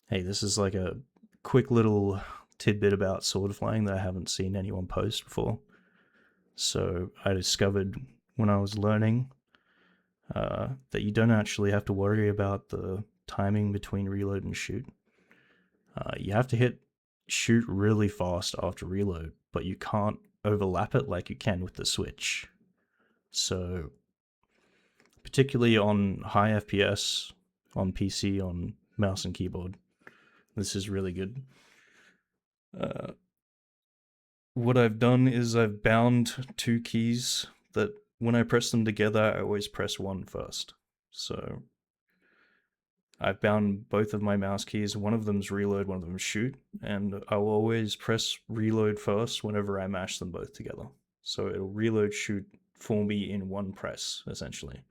Hey, this is like a quick little tidbit about sword flying that I haven't seen anyone post before. So I discovered when I was learning that you don't actually have to worry about the timing between reload and shoot. You have to hit shoot really fast after reload, but you can't overlap it like you can with the switch. So, particularly on high FPS, on PC, on mouse and keyboard, this is really good. Uh, what I've done is I've bound two keys that when I press them together, I always press one first. So I've bound both of my mouse keys. One of them's reload, one of them's shoot, and I'll always press reload first whenever I mash them both together. So it'll reload shoot for me in one press, essentially.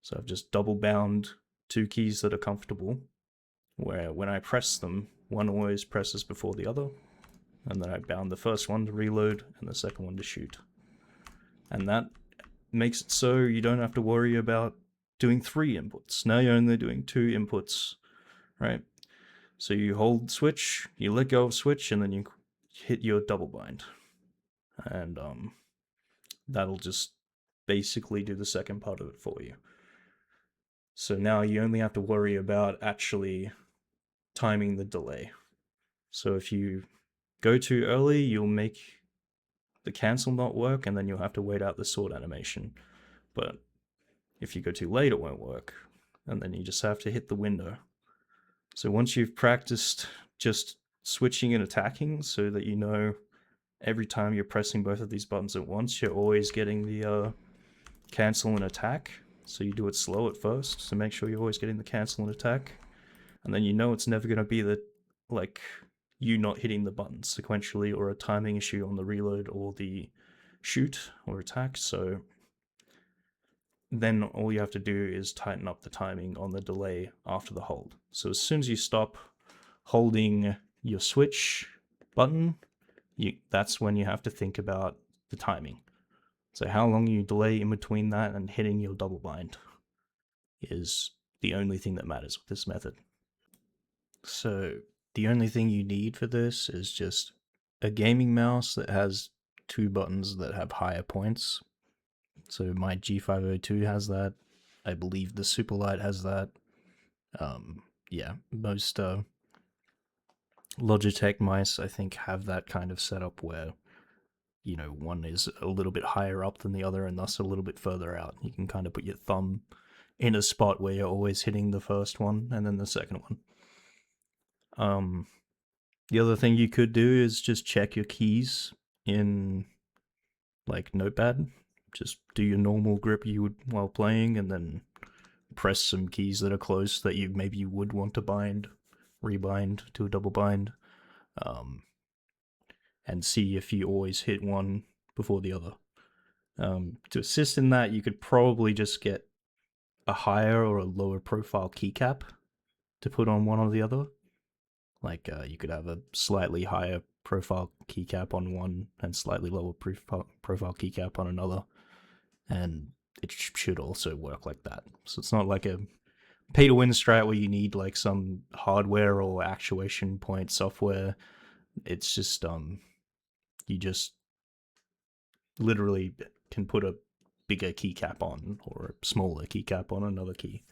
So I've just double bound two keys that are comfortable, where when I press them, one always presses before the other, and then I bound the first one to reload and the second one to shoot. And that makes it so you don't have to worry about doing 3 inputs. Now you're only doing 2 inputs, right? So you hold switch, you let go of switch, and then you hit your double bind. And that'll just basically do the second part of it for you. So now you only have to worry about actually timing the delay. So if you go too early, you'll make the cancel not work, and then you'll have to wait out the sword animation. But if you go too late, it won't work, and then you just have to hit the window. So once you've practiced just switching and attacking so that you know every time you're pressing both of these buttons at once, you're always getting the cancel and attack. So you do it slow at first, so make sure you're always getting the cancel and attack. And then you know it's never going to be the, like, you not hitting the buttons sequentially or a timing issue on the reload or the shoot or attack. So then all you have to do is tighten up the timing on the delay after the hold. So as soon as you stop holding your switch button, that's when you have to think about the timing. So how long you delay in between that and hitting your double bind is the only thing that matters with this method. So the only thing you need for this is just a gaming mouse that has 2 buttons that have higher points. So my G502 has that. I believe the Superlight has that. Yeah, most Logitech mice I think have that kind of setup where, you know, one is a little bit higher up than the other and thus a little bit further out. You can kind of put your thumb in a spot where you're always hitting the first one and then the second one. The other thing you could do is just check your keys in like Notepad. Just do your normal grip you would while playing, and then press some keys that are close that you would want to bind, rebind to a double bind, and see if you always hit one before the other. To assist in that, you could probably just get a higher or a lower profile keycap to put on one or the other. Like you could have a slightly higher profile keycap on one and slightly lower profile keycap on another, and it should also work like that. So it's not like a pay to win strat where you need like some hardware or actuation point software. It's just you just literally can put a bigger keycap on or a smaller keycap on another key.